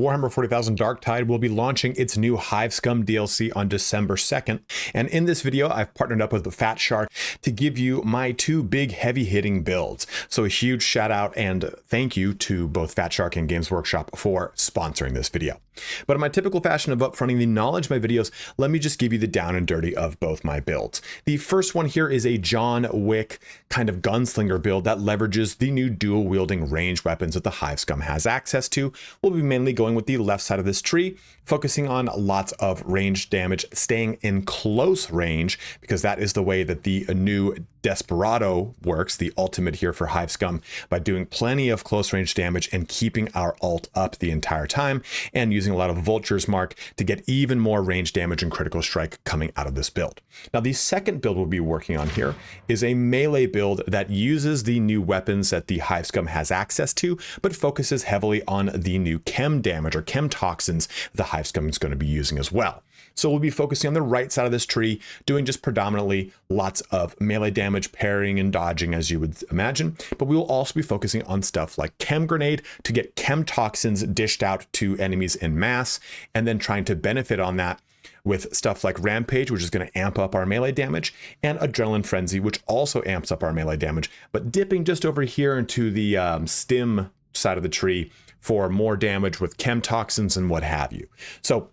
Warhammer 40,000 Darktide will be launching its new Hive Scum DLC on December 2nd, and in this video I've partnered up with the Fatshark to give you my two big heavy-hitting builds. So a huge shout out and thank you to both Fatshark and Games Workshop for sponsoring this video. But in my typical fashion of upfronting the knowledge of my videos, let me just give you the down and dirty of both my builds. The first one here is a John Wick kind of gunslinger build that leverages the new dual wielding ranged weapons that the Hive Scum has access to. We'll be mainly going with the left side of this tree, focusing on lots of range damage, staying in close range, because that is the way that the new Desperado works, the ultimate here for Hive Scum, by doing plenty of close range damage and keeping our ult up the entire time, and using a lot of Vulture's Mark to get even more range damage and critical strike coming out of this build. Now, the second build we'll be working on here is a melee build that uses the new weapons that the Hive Scum has access to, but focuses heavily on the new chem damage or chem toxins the Hive Scum is going to be using as well. So we'll be focusing on the right side of this tree, doing just predominantly lots of melee damage, parrying and dodging as you would imagine, but we will also be focusing on stuff like Chem Grenade to get chem toxins dished out to enemies in mass, and then trying to benefit on that with stuff like Rampage, which is going to amp up our melee damage, and Adrenaline Frenzy, which also amps up our melee damage, but dipping just over here into the Stimm side of the tree for more damage with chem toxins and what have you. So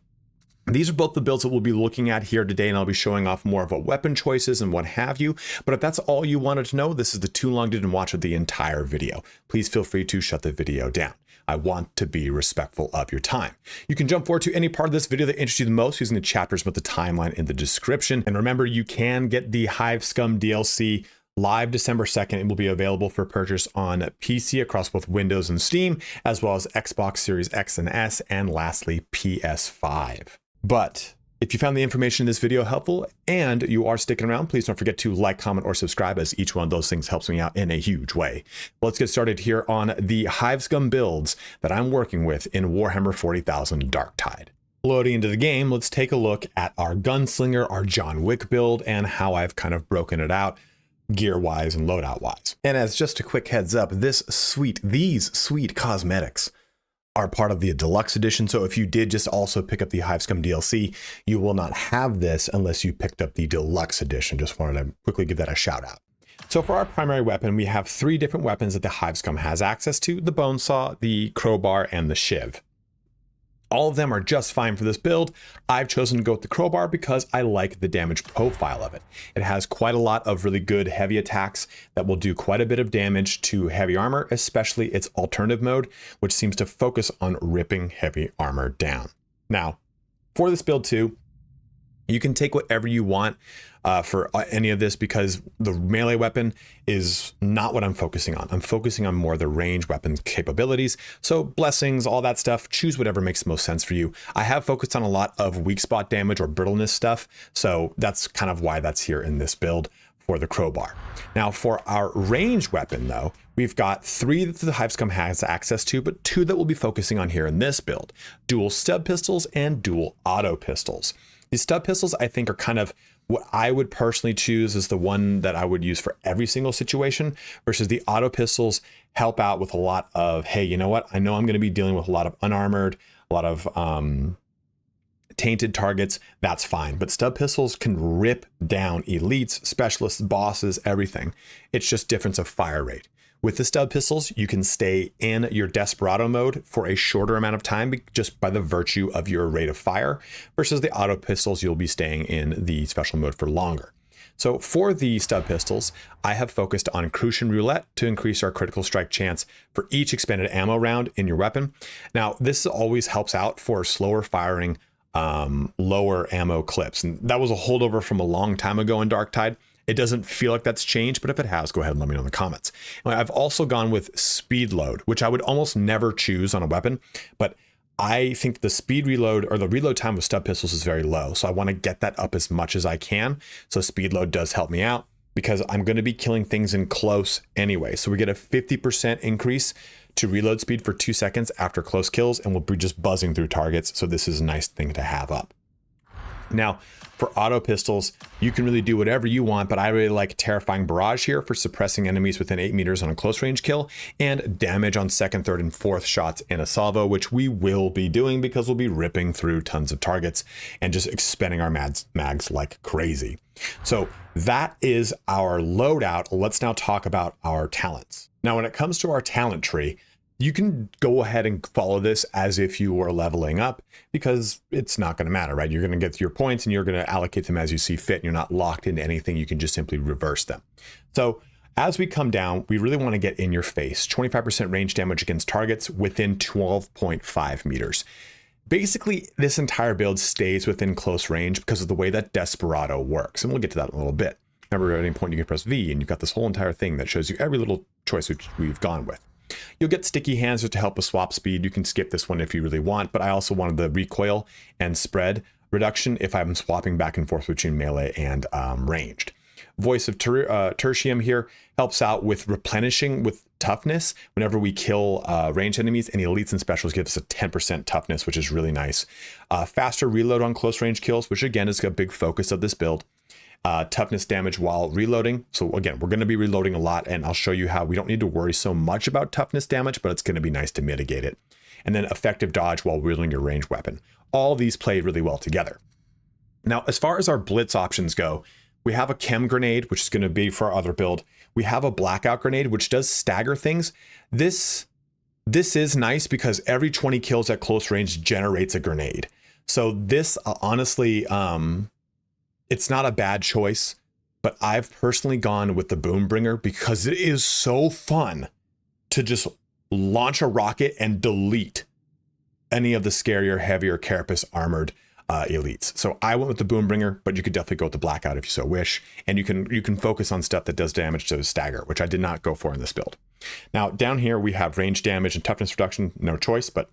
these are both the builds that we'll be looking at here today, and I'll be showing off more of a weapon choices and what have you. But if that's all you wanted to know, this is the too long didn't watch of the entire video. Please feel free to shut the video down. I want to be respectful of your time. You can jump forward to any part of this video that interests you the most using the chapters with the timeline in the description. And remember, you can get the Hive Scum DLC live December 2nd. It will be available for purchase on PC across both Windows and Steam, as well as Xbox Series X and S, and lastly, PS5. But if you found the information in this video helpful and you are sticking around, please don't forget to like, comment, or subscribe, as each one of those things helps me out in a huge way. Let's get started here on the Hive Scum builds that I'm working with in Warhammer 40,000 Darktide. Loading into the game, let's take a look at our Gunslinger, our John Wick build, and how I've kind of broken it out gear-wise and loadout-wise. And as just a quick heads up, these sweet cosmetics are part of the deluxe edition. So if you did just also pick up the Hive Scum DLC, you will not have this unless you picked up the deluxe edition. Just wanted to quickly give that a shout out. So for our primary weapon, we have three different weapons that the Hive Scum has access to: the bone saw, the crowbar, and the shiv. All of them are just fine for this build. I've chosen to go with the crowbar because I like the damage profile of it. It has quite a lot of really good heavy attacks that will do quite a bit of damage to heavy armor, especially its alternative mode, which seems to focus on ripping heavy armor down. Now, for this build too, you can take whatever you want for any of this, because the melee weapon is not what I'm focusing on. I'm focusing on more the range weapon capabilities. So blessings, all that stuff, choose whatever makes the most sense for you. I have focused on a lot of weak spot damage or brittleness stuff, so that's kind of why that's here in this build for the crowbar. Now for our range weapon though, we've got three that the Hive Scum has access to, but two that we'll be focusing on here in this build: dual stub pistols and dual auto pistols. These stub pistols, I think, are kind of what I would personally choose as the one that I would use for every single situation, versus the auto pistols help out with a lot of, hey, you know what? I know I'm going to be dealing with a lot of unarmored, a lot of tainted targets. That's fine. But stub pistols can rip down elites, specialists, bosses, everything. It's just difference of fire rate. With the stub pistols, you can stay in your Desperado mode for a shorter amount of time just by the virtue of your rate of fire, versus the auto pistols, you'll be staying in the special mode for longer. So for the stub pistols, I have focused on Crucian Roulette to increase our critical strike chance for each expended ammo round in your weapon. Now, this always helps out for slower firing, lower ammo clips. And that was a holdover from a long time ago in Darktide. It doesn't feel like that's changed, but if it has, go ahead and let me know in the comments. I've also gone with speed load, which I would almost never choose on a weapon, but I think the speed reload, or the reload time with stub pistols, is very low. So I want to get that up as much as I can. So speed load does help me out because I'm going to be killing things in close anyway. So we get a 50% increase to reload speed for 2 seconds after close kills, and we'll be just buzzing through targets. So this is a nice thing to have up. Now, for auto pistols, you can really do whatever you want, but I really like Terrifying Barrage here for suppressing enemies within 8 meters on a close range kill, and damage on second, third, and fourth shots in a salvo, which we will be doing because we'll be ripping through tons of targets and just expending our mags like crazy. So that is our loadout. Let's now talk about our talents. Now, when it comes to our talent tree, you can go ahead and follow this as if you were leveling up, because it's not going to matter, right? You're going to get your points and you're going to allocate them as you see fit. And you're not locked into anything. You can just simply reverse them. So as we come down, we really want to get in your face. 25% range damage against targets within 12.5 meters. Basically, this entire build stays within close range because of the way that Desperado works. And we'll get to that in a little bit. Remember, at any point you can press V and you've got this whole entire thing that shows you every little choice which we've gone with. You'll get sticky hands to help with swap speed. You can skip this one if you really want, but I also wanted the recoil and spread reduction if I'm swapping back and forth between melee and ranged. Voice of Tertium here helps out with replenishing with toughness whenever we kill ranged enemies, and the elites and specials give us a 10% toughness, which is really nice. Faster reload on close range kills, which again is a big focus of this build. Toughness damage while reloading. So again, we're going to be reloading a lot, and I'll show you how we don't need to worry so much about toughness damage, but it's going to be nice to mitigate it. And then effective dodge while wielding your ranged weapon. All these play really well together. Now, as far as our blitz options go, we have a chem grenade, which is going to be for our other build. We have a blackout grenade, which does stagger things. This is nice because every 20 kills at close range generates a grenade. So this honestly, it's not a bad choice, but I've personally gone with the Boombringer because it is so fun to just launch a rocket and delete any of the scarier, heavier carapace armored elites. So I went with the Boombringer, but you could definitely go with the Blackout if you so wish. And you can focus on stuff that does damage to the stagger, which I did not go for in this build. Now down here we have range damage and toughness reduction, no choice, but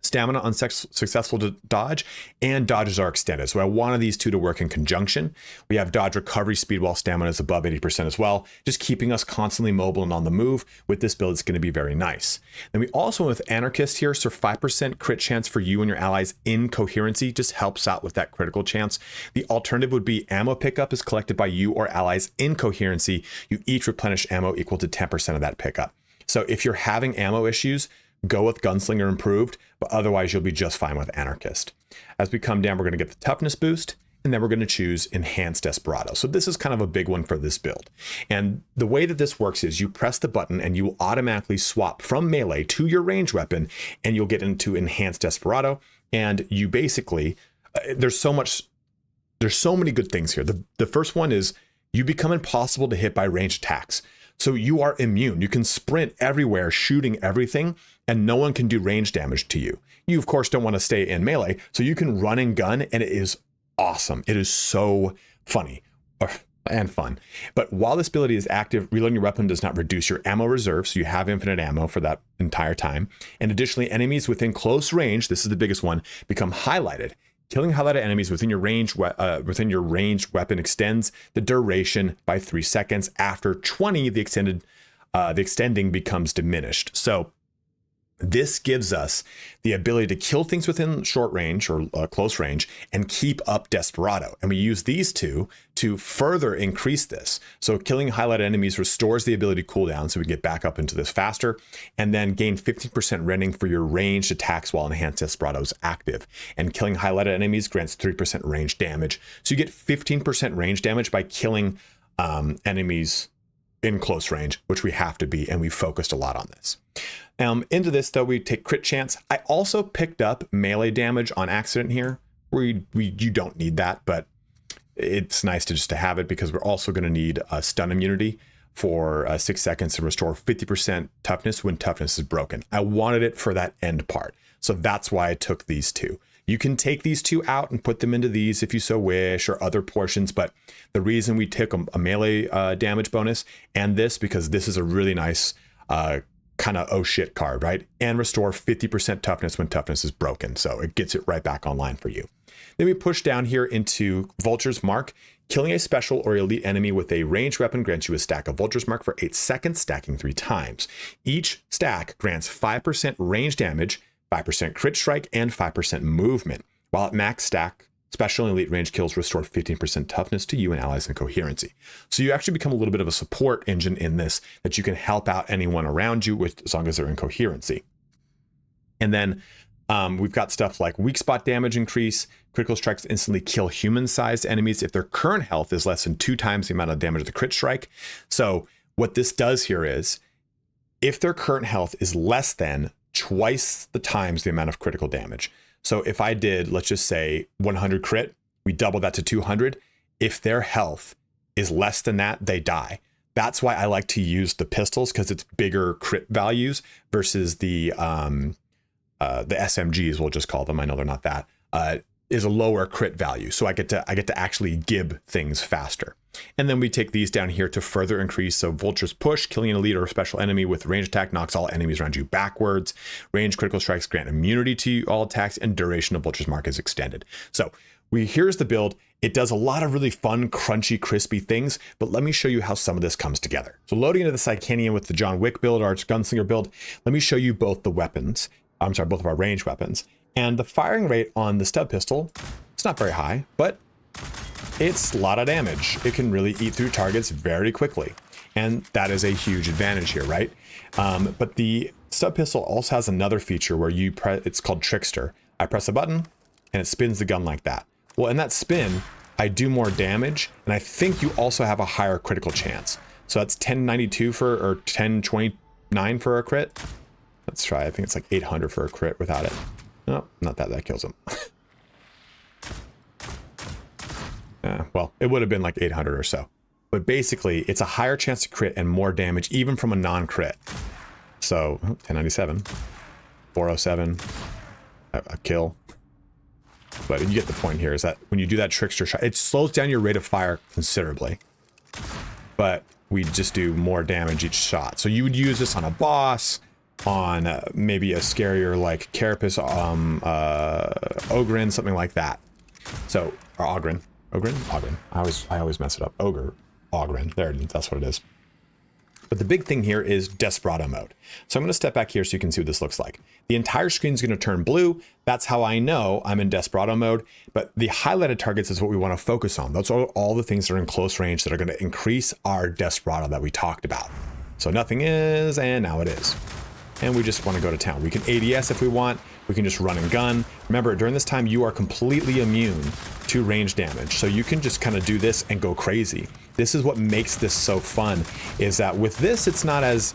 stamina on successful dodge, and dodges are extended. So I wanted these two to work in conjunction. We have dodge recovery speed while stamina is above 80% as well, just keeping us constantly mobile and on the move. With this build, it's going to be very nice. Then we also went with Anarchist here, so 5% crit chance for you and your allies in coherency, just helps out with that critical chance. The alternative would be ammo pickup is collected by you or allies in coherency. You each replenish ammo equal to 10% of that pickup. So if you're having ammo issues, go with Gunslinger improved, but otherwise you'll be just fine with Anarchist. As we come down, we're going to get the toughness boost, and then we're going to choose Enhanced Desperado. So this is kind of a big one for this build. And the way that this works is you press the button and you will automatically swap from melee to your ranged weapon, and you'll get into Enhanced Desperado. And you basically, there's so many good things here. The first one is you become impossible to hit by ranged attacks. So you are immune. You can sprint everywhere, shooting everything, and no one can do range damage to you. You, of course, don't want to stay in melee, so you can run and gun, and it is awesome. It is so funny and fun. But while this ability is active, reloading your weapon does not reduce your ammo reserve, so you have infinite ammo for that entire time. And additionally, enemies within close range, this is the biggest one, become highlighted. Killing highlighted enemies within your ranged weapon extends the duration by 3 seconds. After 20, the extending becomes diminished. So this gives us the ability to kill things within short range or close range and keep up Desperado. And we use these two to further increase this. So killing highlighted enemies restores the ability to cool down so we get back up into this faster, and then gain 15% rending for your ranged attacks while Enhanced Desperado is active. And killing highlighted enemies grants 3% range damage. So you get 15% range damage by killing enemies in close range, which we have to be, and we focused a lot on this. Into this, though, we take crit chance. I also picked up melee damage on accident here. You don't need that, but it's nice to have it because we're also going to need a stun immunity for 6 seconds to restore 50% toughness when toughness is broken. I wanted it for that end part, so that's why I took these two. You can take these two out and put them into these if you so wish, or other portions, but the reason we took a melee damage bonus and this, because this is a really nice kind of oh shit card, right? And restore 50% toughness when toughness is broken. So it gets it right back online for you. Then we push down here into Vulture's Mark. Killing a special or elite enemy with a ranged weapon grants you a stack of Vulture's Mark for 8 seconds, stacking 3 times. Each stack grants 5% range damage, 5% crit strike, and 5% movement. While at max stack Special and elite range kills restore 15% toughness to you and allies and coherency. So you actually become a little bit of a support engine in this that you can help out anyone around you with as long as they're in coherency. And then we've got stuff like weak spot damage increase. Critical strikes instantly kill human-sized enemies if their current health is less than 2 times the amount of damage of the crit strike. So what this does here is, if their current health is less than twice the times the amount of critical damage. So if I did, let's just say 100 crit, we double that to 200. If their health is less than that, they die. That's why I like to use the pistols, because it's bigger crit values versus the SMGs, we'll just call them. I know they're not that. Is a lower crit value, so I get to actually gib things faster. And then we take these down here to further increase. So Vulture's Push, killing an elite or a special enemy with range attack knocks all enemies around you backwards. Range critical strikes grant immunity to all attacks, and duration of Vulture's Mark is extended. So here's the build. It does a lot of really fun, crunchy, crispy things, but let me show you how some of this comes together. So loading into the Icanian with the John Wick build, our Gunslinger build, let me show you both the weapons. I'm sorry, both of our range weapons. And the firing rate on the stub pistol, it's not very high, but it's a lot of damage. It can really eat through targets very quickly. And that is a huge advantage here, right? But the stub pistol also has another feature where it's called Trickster. I press a button and it spins the gun like that. Well, in that spin, I do more damage, and I think you also have a higher critical chance. So that's 1092 or 1029 for a crit. Let's try. I think it's like 800 for a crit without it. No, not that. That kills him. Well, it would have been like 800 or so. But basically, it's a higher chance to crit and more damage, even from a non-crit. So, 1097, 407, a kill. But you get the point here, is that when you do that trickster shot, it slows down your rate of fire considerably. But we just do more damage each shot. So you would use this on a boss, on maybe a scarier like Carapace, Ogren, something like that. So, or Ogren. Ogren? I always mess it up. Ogren. There it is. That's what it is. But the big thing here is Desperado mode. So I'm going to step back here so you can see what this looks like. The entire screen is going to turn blue. That's how I know I'm in Desperado mode. But the highlighted targets is what we want to focus on. Those are all the things that are in close range that are going to increase our Desperado that we talked about. So nothing is, and now it is. And we just want to go to town. We can ADS if we want. We can just run and gun. Remember, during this time, you are completely immune to range damage. So you can just kind of do this and go crazy. This is what makes this so fun, is that with this, it's not as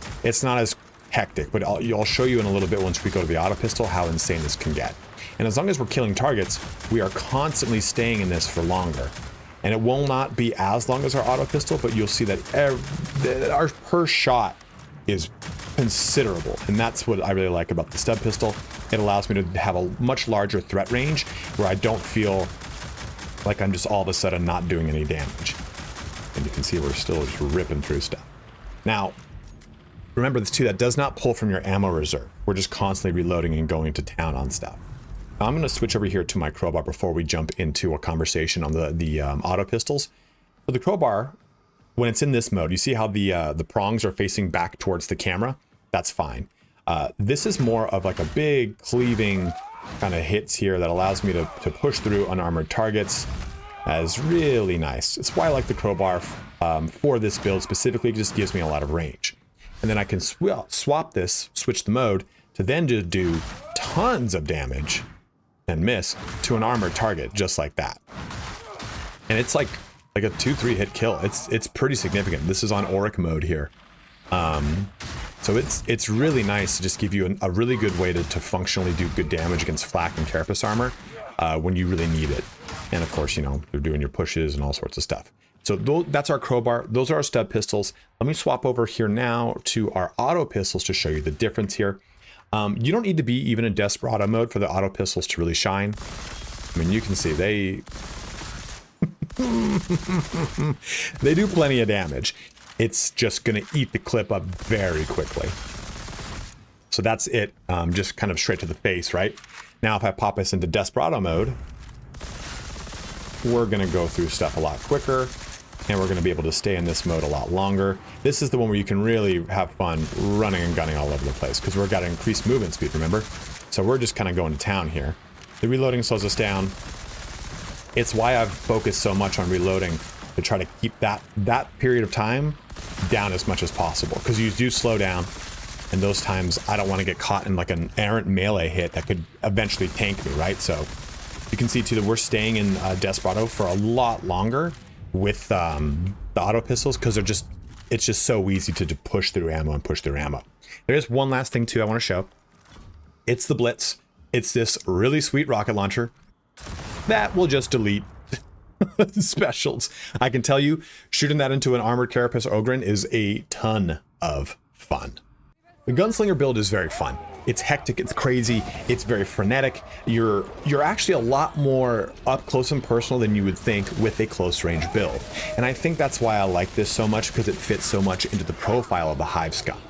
hectic, but I'll show you in a little bit once we go to the Autopistol how insane this can get. And as long as we're killing targets, we are constantly staying in this for longer. And it will not be as long as our Autopistol, but you'll see that our per shot is considerable, and that's what I really like about the stub pistol. It allows me to have a much larger threat range where I don't feel like I'm just all of a sudden not doing any damage. And you can see we're still just ripping through stuff. Now, remember this too, that does not pull from your ammo reserve. We're just constantly reloading and going to town on stuff. Now, I'm going to switch over here to my crowbar before we jump into a conversation on the auto pistols. For the crowbar, when it's in this mode, you see how the prongs are facing back towards the camera? That's fine. This is more of like a big cleaving kind of hits here that allows me to push through unarmored targets. That is really nice. It's why I like the crowbar for this build specifically. It just gives me a lot of range. And then I can swap this, switch the mode, to then just do tons of damage and miss to an armored target just like that. And it's like a 2-3 hit kill. It's pretty significant. This is on Auric mode here. So it's really nice to just give you a really good way to functionally do good damage against flak and carapace armor when you really need it. And of course, you know, you're doing your pushes and all sorts of stuff. So that's our crowbar. Those are our stub pistols. Let me swap over here now to our auto pistols to show you the difference here. You don't need to be even in Desperado mode for the auto pistols to really shine. I mean, you can see they do plenty of damage. It's just going to eat the clip up very quickly. So that's it, just kind of straight to the face, right? Now, if I pop us into Desperado mode, we're going to go through stuff a lot quicker, and we're going to be able to stay in this mode a lot longer. This is the one where you can really have fun running and gunning all over the place, because we've got increased movement speed, remember? So we're just kind of going to town here. The reloading slows us down. It's why I've focused so much on reloading to try to keep that period of time down as much as possible, because you do slow down, and those times I don't want to get caught in like an errant melee hit that could eventually tank me, right? So you can see too that we're staying in Desperado for a lot longer with the auto pistols, because it's just so easy to push through ammo and push through ammo. There's one last thing too I want to show. It's the Blitz. It's this really sweet rocket launcher that will just delete specials. I can tell you, shooting that into an armored carapace Ogren is a ton of fun. The Gunslinger build is very fun. It's hectic, it's crazy, it's very frenetic. You're actually a lot more up close and personal than you would think with a close range build. And I think that's why I like this so much, because it fits so much into the profile of the Hive Scum.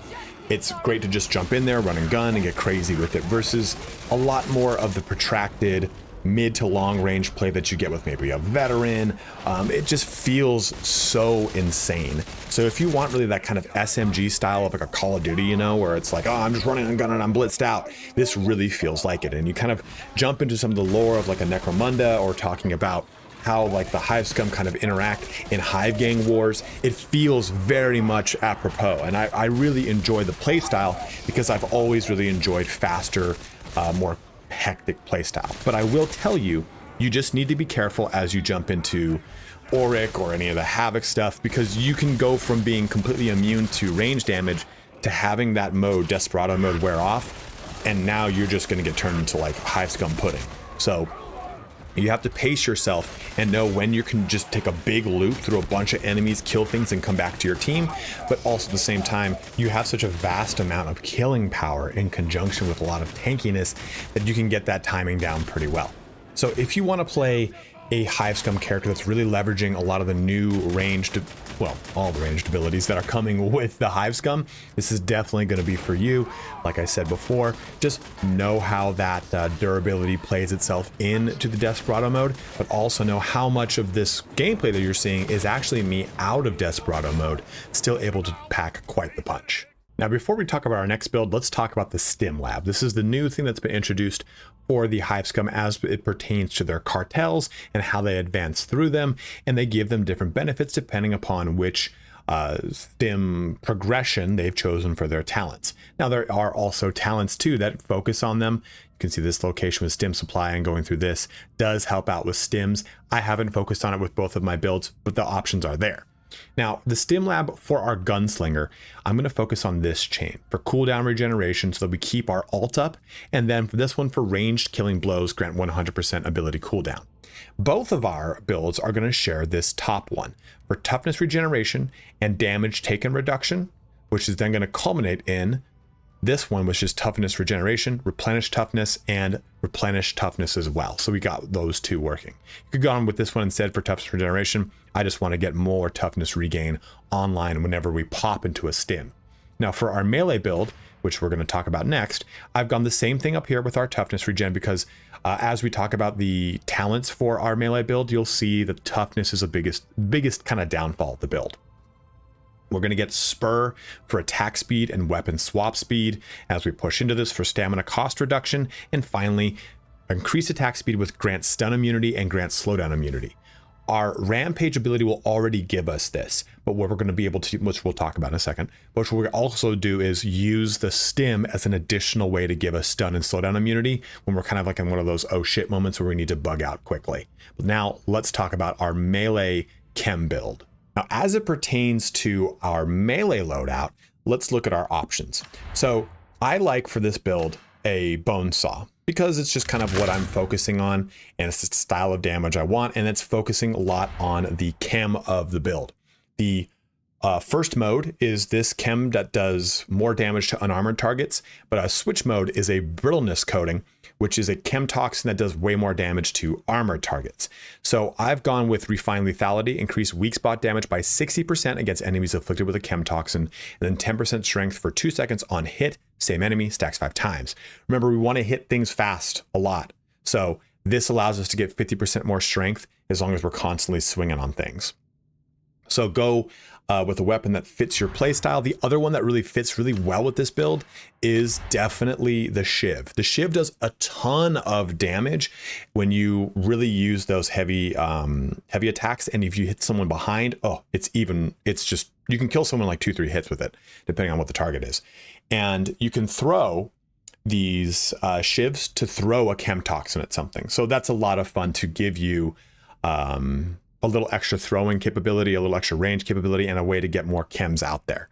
It's great to just jump in there, run and gun, and get crazy with it, versus a lot more of the protracted mid to long range play that you get with maybe a veteran. It just feels so insane. So if you want really that kind of SMG style of like a Call of Duty, you know, where it's like, oh, I'm just running and gunning, I'm blitzed out, this really feels like it. And you kind of jump into some of the lore of like a Necromunda, or talking about how like the Hive Scum kind of interact in Hive Gang wars. It feels very much apropos, and I really enjoy the play style, because I've always really enjoyed faster, more hectic playstyle. But I will tell you, you just need to be careful as you jump into Auric or any of the Havoc stuff, because you can go from being completely immune to range damage to having that mode, Desperado mode, wear off, and now you're just going to get turned into like Hive Scum pudding. So you have to pace yourself and know when you can just take a big loop through a bunch of enemies, kill things, and come back to your team. But also at the same time, you have such a vast amount of killing power in conjunction with a lot of tankiness that you can get that timing down pretty well. So if you want to play a Hive Scum character that's really leveraging a lot of the new ranged, well, all the ranged abilities that are coming with the Hive Scum, this is definitely going to be for you. Like I said before, just know how that durability plays itself into the Desperado mode, but also know how much of this gameplay that you're seeing is actually me out of Desperado mode, still able to pack quite the punch. Now, before we talk about our next build, let's talk about the Stimm Lab. This is the new thing that's been introduced for the Hive Scum as it pertains to their cartels and how they advance through them, and they give them different benefits depending upon which Stimm progression they've chosen for their talents. Now, there are also talents too that focus on them. You can see this location with Stimm Supply, and going through this does help out with Stimms. I haven't focused on it with both of my builds, but the options are there. Now, the Stimm Lab for our Gunslinger, I'm going to focus on this chain for cooldown regeneration so that we keep our ult up, and then for this one for ranged killing blows, grant 100% ability cooldown. Both of our builds are going to share this top one for toughness regeneration and damage taken reduction, which is then going to culminate in this one, which is toughness regeneration, replenish toughness, and replenish toughness as well. So we got those two working. You could go on with this one instead for toughness regeneration. I just want to get more toughness regain online whenever we pop into a Stimm. Now for our melee build, which we're going to talk about next, I've gone the same thing up here with our toughness regen, because as we talk about the talents for our melee build, you'll see that toughness is the biggest kind of downfall of the build. We're going to get Spur for attack speed and weapon swap speed as we push into this for stamina cost reduction. And finally, increase attack speed with grant stun immunity and grant slowdown immunity. Our Rampage ability will already give us this, but what we're going to be able to, which we'll talk about in a second, what we'll also do is use the Stimm as an additional way to give us stun and slowdown immunity when we're kind of like in one of those oh shit moments where we need to bug out quickly. But now let's talk about our melee chem build. Now, as it pertains to our melee loadout, let's look at our options. So I like for this build a bone saw, because it's just kind of what I'm focusing on, and it's the style of damage I want, and it's focusing a lot on the chem of the build. The first mode is this chem that does more damage to unarmored targets, but a switch mode is a brittleness coating, which is a chem toxin that does way more damage to armored targets. So I've gone with refined lethality, increase weak spot damage by 60% against enemies afflicted with a chem toxin, and then 10% strength for 2 seconds on hit, same enemy, stacks 5 times. Remember, we want to hit things fast a lot. So this allows us to get 50% more strength as long as we're constantly swinging on things. So go with a weapon that fits your playstyle. The other one that really fits really well with this build is definitely the Shiv. The Shiv does a ton of damage when you really use those heavy attacks. And if you hit someone behind, it's just, you can kill someone like 2-3 hits with it, depending on what the target is. And you can throw these Shivs to throw a chem toxin at something. So that's a lot of fun to give you a little extra throwing capability, a little extra range capability, and a way to get more chems out there,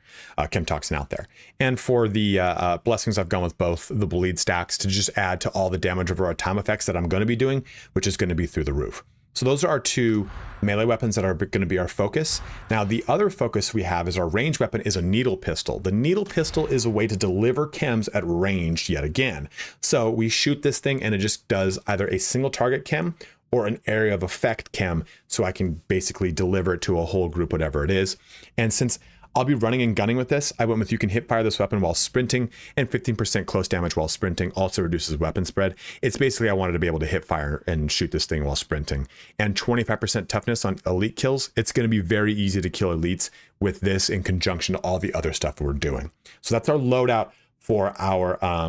chem toxin out there. And for the blessings, I've gone with both the bleed stacks to just add to all the damage over our time effects that I'm going to be doing, which is going to be through the roof. So those are our two melee weapons that are going to be our focus. Now, the other focus we have is our range weapon is a needle pistol. The needle pistol is a way to deliver chems at range yet again. So we shoot this thing and it just does either a single target chem or an area of effect chem, so I can basically deliver it to a whole group, whatever it is. And since I'll be running and gunning with this, I went with you can hip fire this weapon while sprinting, and 15% close damage while sprinting also reduces weapon spread. It's basically I wanted to be able to hip fire and shoot this thing while sprinting. And 25% toughness on elite kills. It's going to be very easy to kill elites with this in conjunction to all the other stuff we're doing. So that's our loadout for our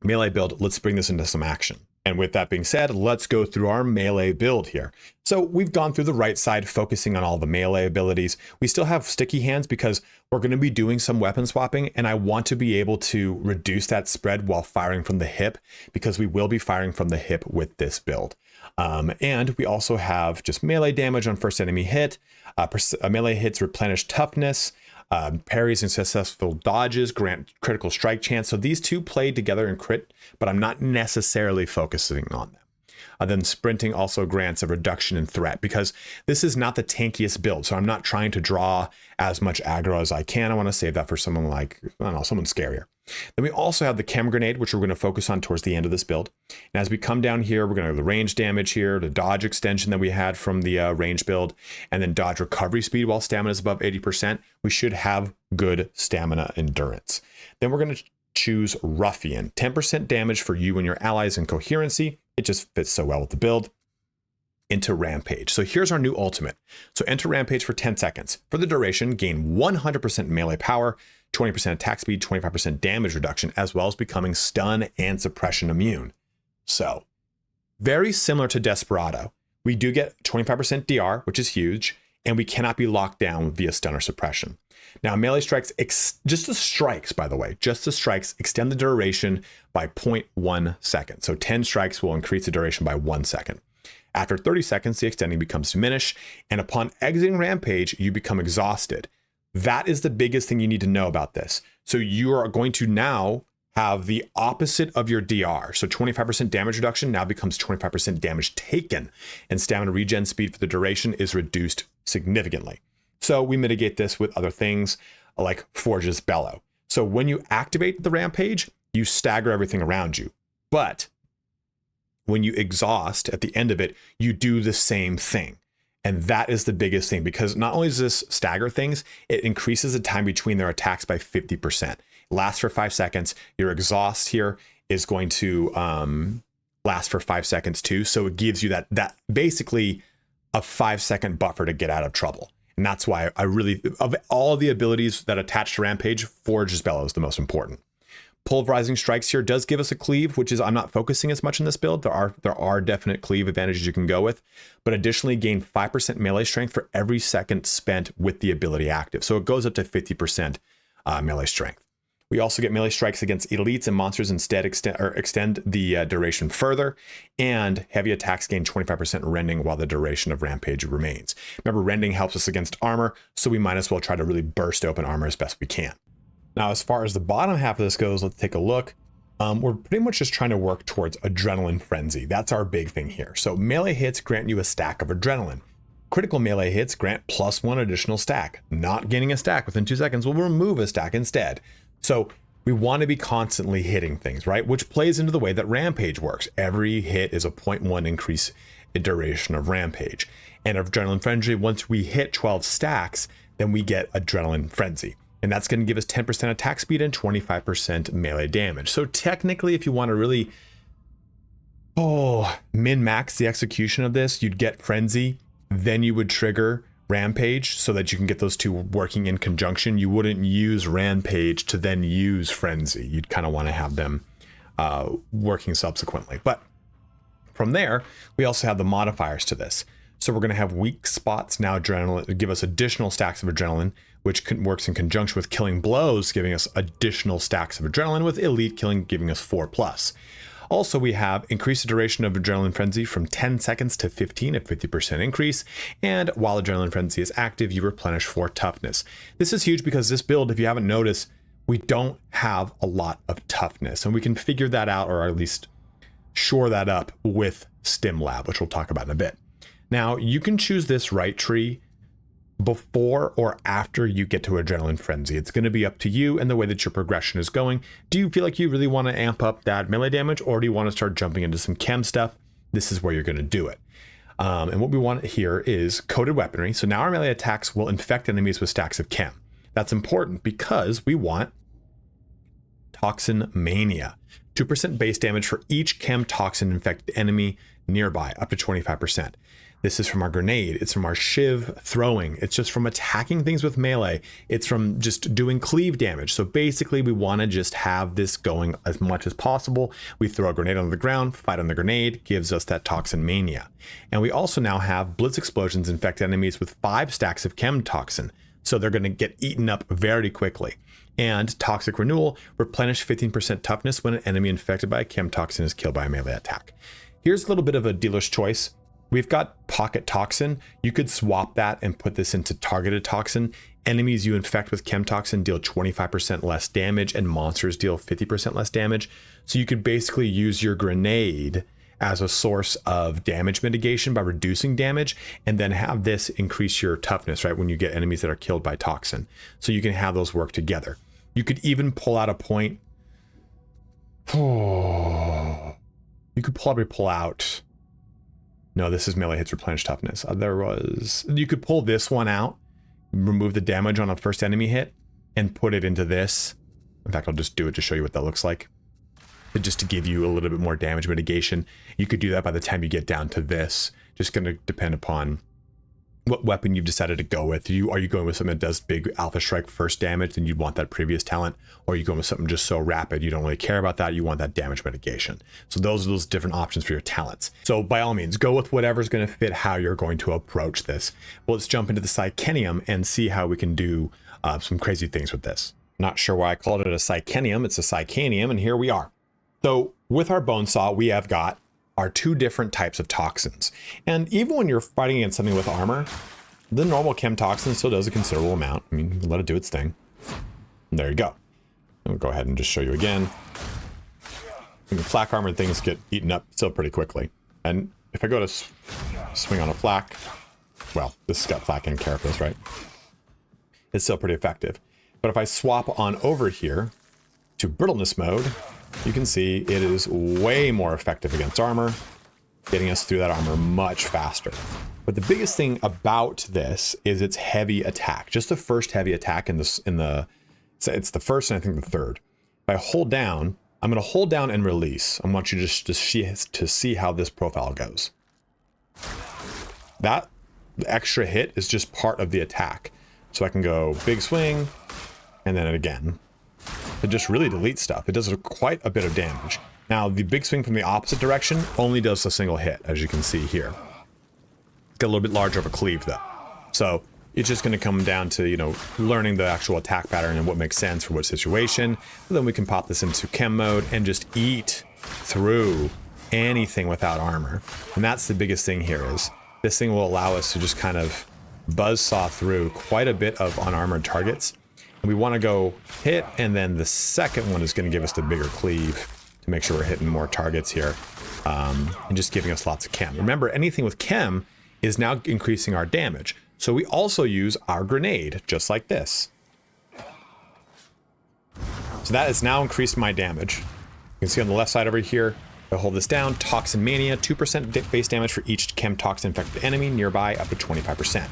melee build. Let's bring this into some action. And with that being said, let's go through our melee build here. So we've gone through the right side, focusing on all the melee abilities. We still have sticky hands because we're going to be doing some weapon swapping, and I want to be able to reduce that spread while firing from the hip, because we will be firing from the hip with this build. And we also have just melee damage on first enemy hit. Melee hits replenish toughness. Parries and successful dodges grant critical strike chance. So these two play together in crit, but I'm not necessarily focusing on them. Then sprinting also grants a reduction in threat, because this is not the tankiest build. So I'm not trying to draw as much aggro as I can. I want to save that for someone like, I don't know, someone scarier. Then we also have the chem grenade, which we're going to focus on towards the end of this build. And as we come down here, we're going to have the range damage here, the dodge extension that we had from the range build, and then dodge recovery speed while stamina is above 80%. We should have good stamina endurance. Then we're going to choose Ruffian, 10% damage for you and your allies in coherency. It just fits so well with the build. Into Rampage. So here's our new ultimate. So enter Rampage for 10 seconds. For the duration, gain 100% melee power, 20% attack speed, 25% damage reduction, as well as becoming stun and suppression immune. So very similar to Desperado. We do get 25% DR, which is huge, and we cannot be locked down via stun or suppression. Now, melee strikes, just the strikes, by the way, just the strikes extend the duration by 0.1 second. So 10 strikes will increase the duration by 1 second. After 30 seconds, the extending becomes diminished, and upon exiting Rampage, you become exhausted. That is the biggest thing you need to know about this. So you are going to now have the opposite of your DR. So 25% damage reduction now becomes 25% damage taken, and stamina regen speed for the duration is reduced significantly. So we mitigate this with other things like Forge's Bellow. So when you activate the Rampage, you stagger everything around you. But when you exhaust at the end of it, you do the same thing. And that is the biggest thing, because not only does this stagger things, it increases the time between their attacks by 50%. It lasts for 5 seconds. Your exhaust here is going to last for 5 seconds too. So it gives you that basically a 5-second buffer to get out of trouble. And that's why I really, of all the abilities that attach to Rampage, Forge's Bellow is the most important. Pulverizing Strikes here does give us a cleave, which is I'm not focusing as much in this build. There are definite cleave advantages you can go with, but additionally gain 5% melee strength for every second spent with the ability active. So it goes up to 50% melee strength. We also get melee strikes against elites and monsters instead extend the duration further, and heavy attacks gain 25% rending while the duration of Rampage remains. Remember, rending helps us against armor, so we might as well try to really burst open armor as best we can. Now, as far as the bottom half of this goes, let's take a look. We're pretty much just trying to work towards Adrenaline Frenzy. That's our big thing here. So melee hits grant you a stack of adrenaline. Critical melee hits grant +1 additional stack. Not gaining a stack within 2 seconds will remove a stack instead. So we want to be constantly hitting things, right? Which plays into the way that Rampage works. Every hit is a 0.1 increase in duration of Rampage. And Adrenaline Frenzy, once we hit 12 stacks, then we get Adrenaline Frenzy. And that's going to give us 10% attack speed and 25% melee damage. So technically, if you want to really min-max the execution of this, you'd get Frenzy, then you would trigger Rampage so that you can get those two working in conjunction. You wouldn't use Rampage to then use Frenzy. You'd kind of want to have them working subsequently. But from there, we also have the modifiers to this. So we're going to have weak spots now, adrenaline, give us additional stacks of adrenaline, which works in conjunction with killing blows, giving us additional stacks of adrenaline, with elite killing giving us 4+. Also, we have increased the duration of Adrenaline Frenzy from 10 seconds to 15, a 50% increase. And while Adrenaline Frenzy is active, you replenish 4 toughness. This is huge because this build, if you haven't noticed, we don't have a lot of toughness. And we can figure that out, or at least shore that up with Stimm Lab, which we'll talk about in a bit. Now, you can choose this right tree before or after you get to Adrenaline Frenzy. It's going to be up to you and the way that your progression is going. Do you feel like you really want to amp up that melee damage, or do you want to start jumping into some chem stuff? This is where you're going to do it. And what we want here is coded weaponry. So now our melee attacks will infect enemies with stacks of chem. That's important because we want Toxin Mania. 2% base damage for each chem toxin infected enemy nearby, up to 25%. This is from our grenade. It's from our shiv throwing. It's just from attacking things with melee. It's from just doing cleave damage. So basically we want to just have this going as much as possible. We throw a grenade on the ground, fight on the grenade, gives us that Toxin Mania. And we also now have blitz explosions infect enemies with 5 stacks of chem toxin. So they're going to get eaten up very quickly. And Toxic Renewal, replenish 15% toughness when an enemy infected by a chem toxin is killed by a melee attack. Here's a little bit of a dealer's choice. We've got Pocket Toxin. You could swap that and put this into Targeted Toxin. Enemies you infect with Chem Toxin deal 25% less damage, and monsters deal 50% less damage. So you could basically use your grenade as a source of damage mitigation by reducing damage, and then have this increase your toughness, right, when you get enemies that are killed by Toxin. So you can have those work together. You could even pull out a point. You could probably pull out... No, this is melee hits replenish toughness. You could pull this one out, remove the damage on a first enemy hit, and put it into this. In fact, I'll just do it to show you what that looks like. But just to give you a little bit more damage mitigation. You could do that by the time you get down to this. Just going to depend upon what weapon you've decided to go with. Are you going with something that does big Alpha Strike first damage, then you'd want that previous talent? Or are you going with something just so rapid you don't really care about that, you want that damage mitigation? So those are those different options for your talents. So by all means, go with whatever's going to fit how you're going to approach this. Well, let's jump into the Psychenium and see how we can do some crazy things with this. Not sure why I called it a Psychenium. It's a Psychanium, and here we are. So with our Bone Saw, we have got are 2 different types of toxins. And even when you're fighting against something with armor, the normal chem toxin still does a considerable amount. I mean, let it do its thing. And there you go. I'll go ahead and just show you again. And the flak armor things get eaten up still pretty quickly. And if I go to swing on a flak, well, this has got flak and carapace, right? It's still pretty effective. But if I swap on over here to brittleness mode, you can see it is way more effective against armor, getting us through that armor much faster. But the biggest thing about this is its heavy attack. Just the first heavy attack it's the first and I think the third. If I hold down, I'm going to hold down and release. I want you just to see how this profile goes. That extra hit is just part of the attack. So I can go big swing and then again. It just really deletes stuff. It does quite a bit of damage. Now, the big swing from the opposite direction only does a single hit, as you can see here. It's got a little bit larger of a cleave, though. So it's just going to come down to, you know, learning the actual attack pattern and what makes sense for what situation. And then we can pop this into chem mode and just eat through anything without armor. And that's the biggest thing here is this thing will allow us to just kind of buzzsaw through quite a bit of unarmored targets. We want to go hit, and then the second one is going to give us the bigger cleave to make sure we're hitting more targets here, and just giving us lots of chem. Remember, anything with chem is now increasing our damage. So we also use our grenade, just like this. So that has now increased my damage. You can see on the left side over here, I hold this down, Toxin Mania, 2% base damage for each chem toxin infected enemy nearby, up to 25%.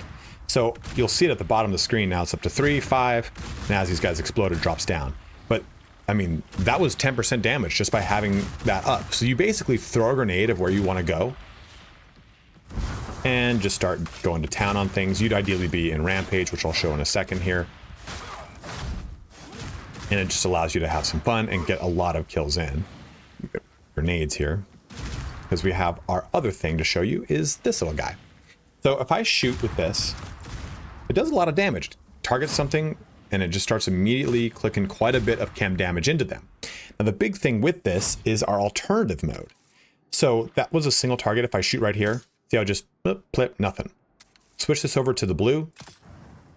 So you'll see it at the bottom of the screen now. It's up to 3, 5, and as these guys explode, it drops down. But I mean, that was 10% damage just by having that up. So you basically throw a grenade of where you want to go, and just start going to town on things. You'd ideally be in Rampage, which I'll show in a second here. And it just allows you to have some fun and get a lot of kills in. Grenades here, because we have our other thing to show you is this little guy. So if I shoot with this, it does a lot of damage. Targets something and it just starts immediately clicking quite a bit of chem damage into them. Now the big thing with this is our alternative mode. So that was a single target. If I shoot right here, see how I just plip, nothing. Switch this over to the blue.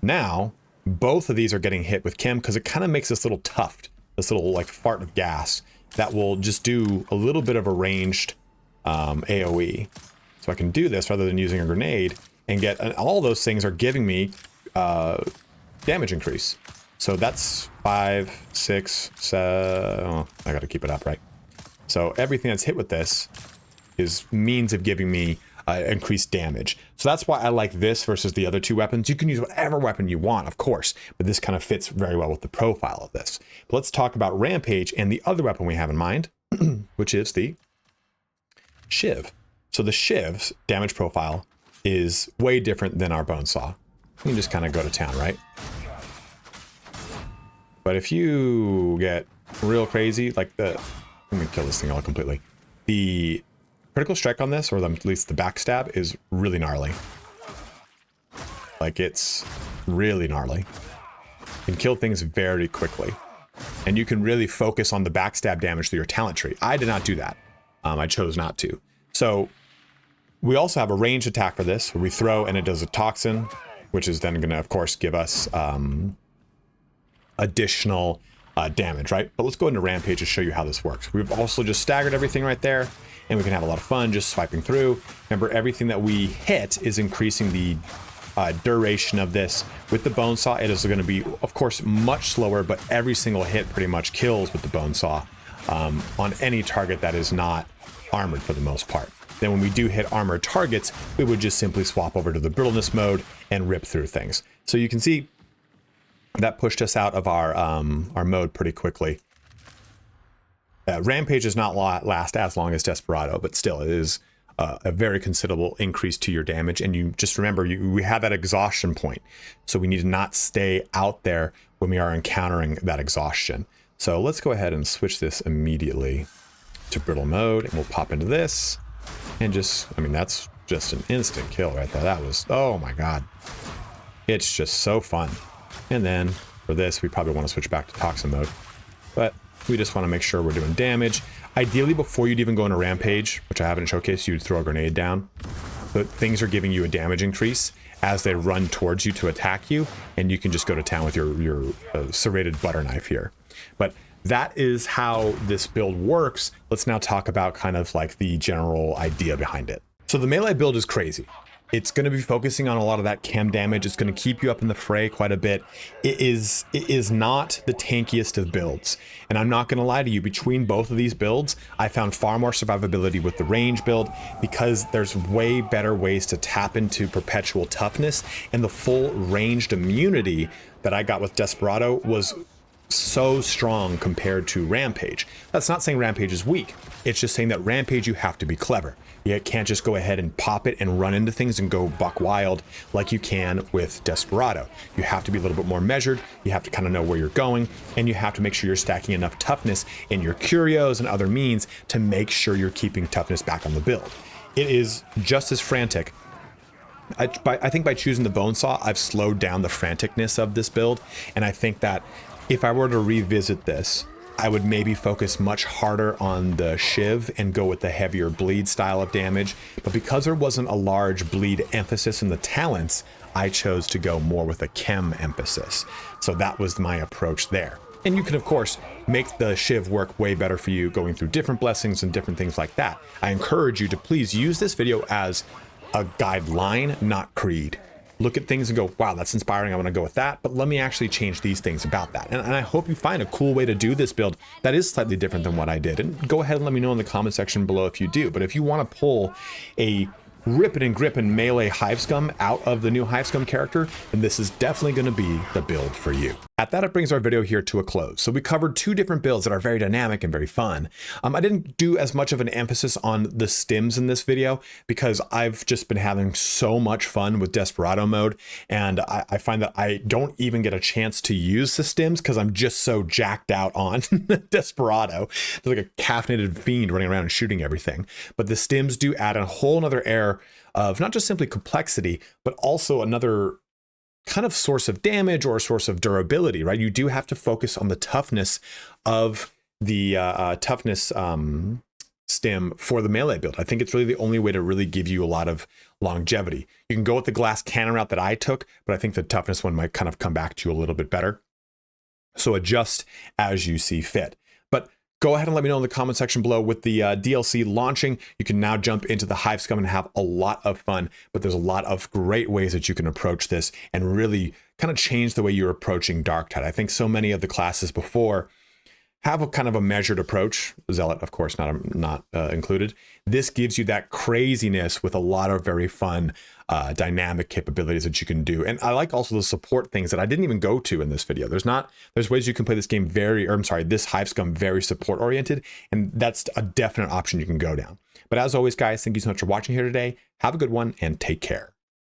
Now both of these are getting hit with chem because it kind of makes this little tuft, this little like fart of gas that will just do a little bit of a ranged AoE. So I can do this rather than using a grenade and get, and all those things are giving me damage increase. So that's 5, 6, 7, oh, I got to keep it up, right? So everything that's hit with this is means of giving me increased damage. So that's why I like this versus the other two weapons. You can use whatever weapon you want, of course, but this kind of fits very well with the profile of this. But let's talk about Rampage and the other weapon we have in mind, which is the Shiv. So the Shiv's damage profile is way different than our bone saw. You can just kind of go to town, right? But if you get real crazy, like let me kill this thing all completely. The critical strike on this, or at least the backstab, is really gnarly. Like, it's really gnarly. You can kill things very quickly. And you can really focus on the backstab damage through your talent tree. I did not do that. I chose not to. So we also have a ranged attack for this, where we throw and it does a toxin, which is then going to, of course, give us additional damage, right? But let's go into Rampage to show you how this works. We've also just staggered everything right there, and we can have a lot of fun just swiping through. Remember, everything that we hit is increasing the duration of this. With the bone saw, it is going to be, of course, much slower, but every single hit pretty much kills with the bone saw on any target that is not armored for the most part. Then when we do hit armored targets, we would just simply swap over to the brittleness mode and rip through things. So you can see that pushed us out of our mode pretty quickly. Rampage does not last as long as Desperado, but still it is a very considerable increase to your damage. And you just remember, we have that exhaustion point. So we need to not stay out there when we are encountering that exhaustion. So let's go ahead and switch this immediately to brittle mode, and we'll pop into this. And just, I mean, that's just an instant kill right there. That was, oh my God. It's just so fun. And then for this, we probably want to switch back to toxin mode. But we just want to make sure we're doing damage. Ideally, before you'd even go into Rampage, which I haven't showcased, you'd throw a grenade down. But things are giving you a damage increase as they run towards you to attack you. And you can just go to town with your serrated butter knife here. But that is how this build works. Let's now talk about kind of like the general idea behind it. So the melee build is crazy. It's going to be focusing on a lot of that chem damage. It's going to keep you up in the fray quite a bit. It is not the tankiest of builds. And I'm not going to lie to you, between both of these builds, I found far more survivability with the range build because there's way better ways to tap into perpetual toughness, and the full ranged immunity that I got with Desperado was so strong compared to Rampage. That's not saying Rampage is weak. It's just saying that Rampage, you have to be clever. You can't just go ahead and pop it and run into things and go buck wild like you can with Desperado. You have to be a little bit more measured. You have to kind of know where you're going, and you have to make sure you're stacking enough toughness in your curios and other means to make sure you're keeping toughness back on the build. It is just as frantic. I think by choosing the bone saw, I've slowed down the franticness of this build, and I think that if I were to revisit this, I would maybe focus much harder on the Shiv and go with the heavier bleed style of damage. But because there wasn't a large bleed emphasis in the talents, I chose to go more with a chem emphasis. So that was my approach there. And you can, of course, make the Shiv work way better for you going through different blessings and different things like that. I encourage you to please use this video as a guideline, not creed. Look at things and go, wow, that's inspiring, I want to go with that, but let me actually change these things about that. And I hope you find a cool way to do this build that is slightly different than what I did. And go ahead and let me know in the comment section below if you do. But if you want to pull a ripping and gripping melee Hive Scum out of the new Hive Scum character, then this is definitely going to be the build for you. At that, it brings our video here to a close. So we covered two different builds that are very dynamic and very fun. I didn't do as much of an emphasis on the stims in this video because I've just been having so much fun with Desperado mode, and I find that I don't even get a chance to use the stims because I'm just so jacked out on Desperado. There's like a caffeinated fiend running around and shooting everything. But the stims do add a whole nother air of not just simply complexity, but also another kind of source of damage or a source of durability, right? You do have to focus on the toughness of the toughness stim for the melee build. I think it's really the only way to really give you a lot of longevity. You can go with the glass cannon route that I took, but I think the toughness one might kind of come back to you a little bit better. So adjust as you see fit. But go ahead and let me know in the comment section below. With the DLC launching, you can now jump into the Hive Scum and have a lot of fun, but there's a lot of great ways that you can approach this and really kind of change the way you're approaching Darktide. I think so many of the classes before have a kind of a measured approach. Zealot, of course, not included. This gives you that craziness with a lot of very fun dynamic capabilities that you can do. And I like also the support things that I didn't even go to in this video. There's ways you can play this game this Hive Scum very support oriented, and that's a definite option you can go down. But as always, guys, thank you so much for watching here today. Have a good one and take care.